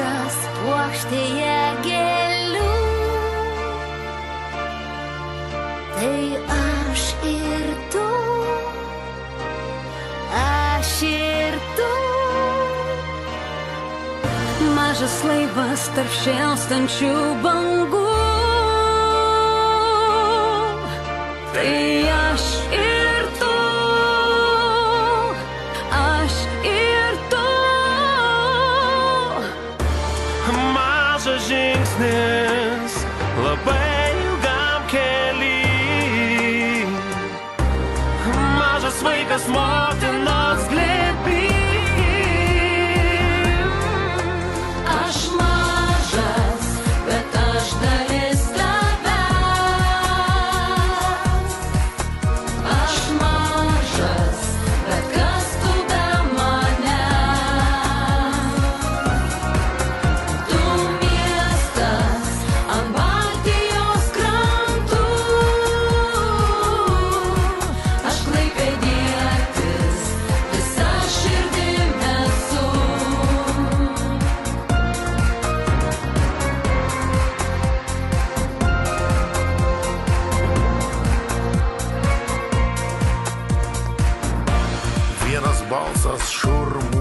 mažas puokštėje gėlių. Tai aš ir tu, aš ir tu. Mažas laivas tarp šėlstančių bangų. Tai aš ir tu, aš ir tu. Mažas žingsnis labai ilgam kely. Mažas vaikas motinos glėby. Aš mažas, bet aš dalis tavęs. Aš mažas, bet kas tu be manęs. Tu miestas ant Baltijos krantų. Aš klaipėdietis, visa širdim esu. Vienas balsas šurmų